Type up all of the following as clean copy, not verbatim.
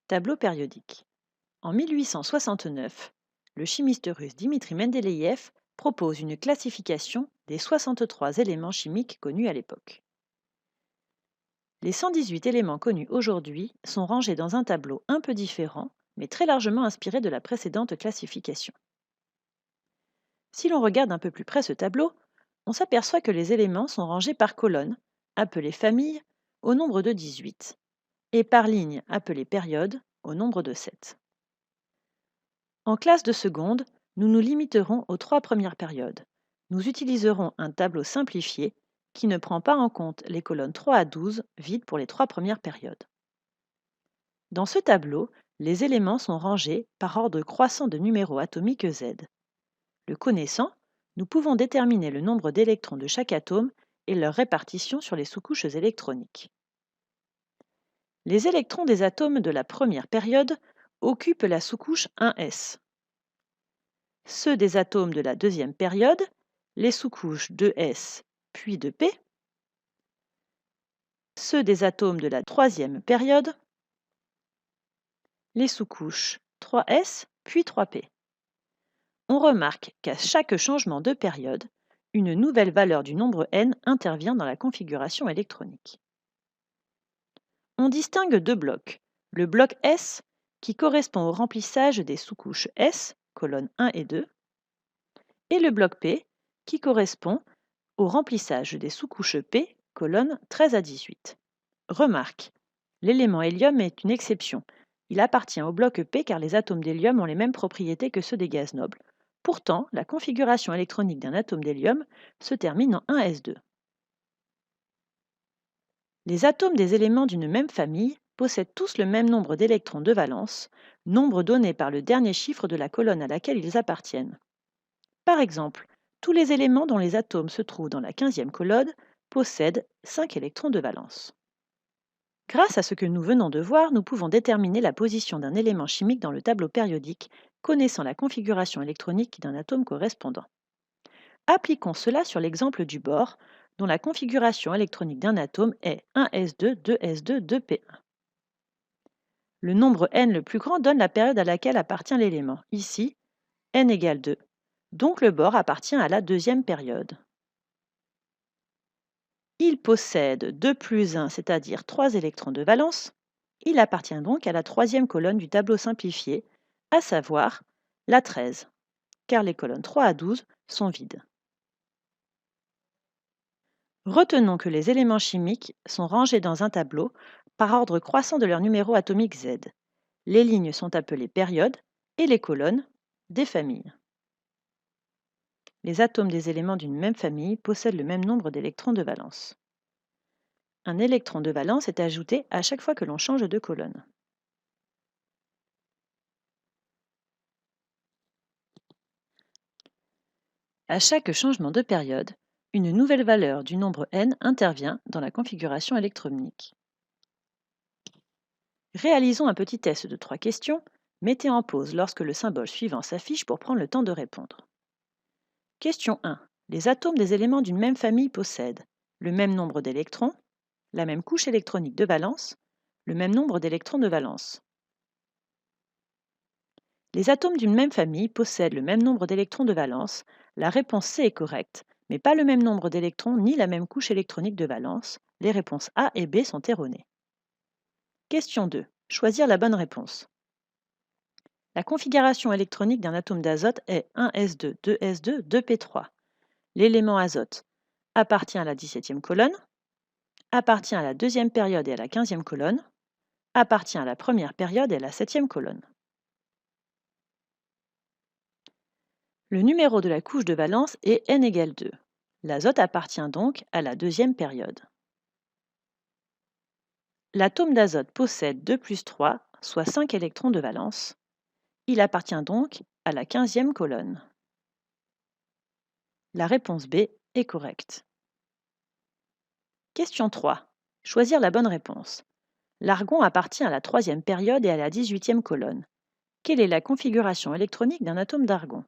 Tableau périodique. En 1869, le chimiste russe Dmitri Mendeleïev propose une classification des 63 éléments chimiques connus à l'époque. Les 118 éléments connus aujourd'hui sont rangés dans un tableau un peu différent, mais très largement inspiré de la précédente classification. Si l'on regarde un peu plus près ce tableau, on s'aperçoit que les éléments sont rangés par colonnes, appelées familles, au nombre de 18, et par lignes, appelées périodes, au nombre de 7. En classe de seconde, nous nous limiterons aux 3 premières périodes. Nous utiliserons un tableau simplifié qui ne prend pas en compte les colonnes 3 à 12 vides pour les 3 premières périodes. Dans ce tableau, les éléments sont rangés par ordre croissant de numéros atomiques Z. Le connaissant, nous pouvons déterminer le nombre d'électrons de chaque atome et leur répartition sur les sous-couches électroniques. Les électrons des atomes de la première période occupent la sous-couche 1s. Ceux des atomes de la deuxième période, les sous-couches 2s puis 2p. Ceux des atomes de la troisième période, les sous-couches 3s puis 3p. On remarque qu'à chaque changement de période, une nouvelle valeur du nombre n intervient dans la configuration électronique. On distingue deux blocs. Le bloc S, qui correspond au remplissage des sous-couches S, colonnes 1 et 2, et le bloc P, qui correspond au remplissage des sous-couches P, colonnes 13 à 18. Remarque, l'élément hélium est une exception. Il appartient au bloc P car les atomes d'hélium ont les mêmes propriétés que ceux des gaz nobles. Pourtant, la configuration électronique d'un atome d'hélium se termine en 1s2. Les atomes des éléments d'une même famille possèdent tous le même nombre d'électrons de valence, nombre donné par le dernier chiffre de la colonne à laquelle ils appartiennent. Par exemple, tous les éléments dont les atomes se trouvent dans la 15e colonne possèdent 5 électrons de valence. Grâce à ce que nous venons de voir, nous pouvons déterminer la position d'un élément chimique dans le tableau périodique, connaissant la configuration électronique d'un atome correspondant. Appliquons cela sur l'exemple du bore, dont la configuration électronique d'un atome est 1s2, 2s2, 2p1. Le nombre n le plus grand donne la période à laquelle appartient l'élément. Ici, n égale 2. Donc le bore appartient à la deuxième période. Il possède 2 plus 1, c'est-à-dire 3 électrons de valence. Il appartient donc à la troisième colonne du tableau simplifié, à savoir la 13, car les colonnes 3 à 12 sont vides. Retenons que les éléments chimiques sont rangés dans un tableau par ordre croissant de leur numéro atomique Z. Les lignes sont appelées périodes et les colonnes des familles. Les atomes des éléments d'une même famille possèdent le même nombre d'électrons de valence. Un électron de valence est ajouté à chaque fois que l'on change de colonne. À chaque changement de période, une nouvelle valeur du nombre n intervient dans la configuration électronique. Réalisons un petit test de 3 questions. Mettez en pause lorsque le symbole suivant s'affiche pour prendre le temps de répondre. Question 1. Les atomes des éléments d'une même famille possèdent le même nombre d'électrons, la même couche électronique de valence, le même nombre d'électrons de valence. Les atomes d'une même famille possèdent le même nombre d'électrons de valence. La réponse C est correcte, mais pas le même nombre d'électrons ni la même couche électronique de valence. Les réponses A et B sont erronées. Question 2. Choisir la bonne réponse. La configuration électronique d'un atome d'azote est 1s2, 2s2, 2p3. L'élément azote appartient à la 17e colonne, appartient à la deuxième période et à la 15e colonne, appartient à la première période et à la 7e colonne. Le numéro de la couche de valence est n égale 2. L'azote appartient donc à la deuxième période. L'atome d'azote possède 2 plus 3, soit 5 électrons de valence. Il appartient donc à la 15e colonne. La réponse B est correcte. Question 3. Choisir la bonne réponse. L'argon appartient à la troisième période et à la 18e colonne. Quelle est la configuration électronique d'un atome d'argon?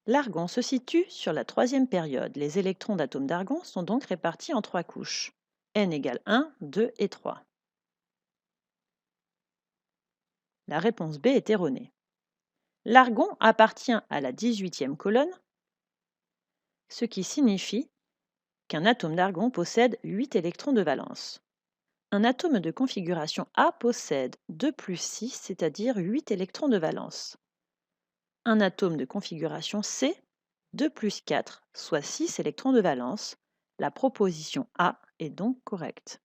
L'argon se situe sur la troisième période. Les électrons d'atomes d'argon sont donc répartis en 3 couches. N égale 1, 2 et 3. La réponse B est erronée. L'argon appartient à la 18e colonne, ce qui signifie qu'un atome d'argon possède 8 électrons de valence. Un atome de configuration A possède 2 plus 6, c'est-à-dire 8 électrons de valence. Un atome de configuration C, 2 plus 4, soit 6 électrons de valence. La proposition A est donc correcte.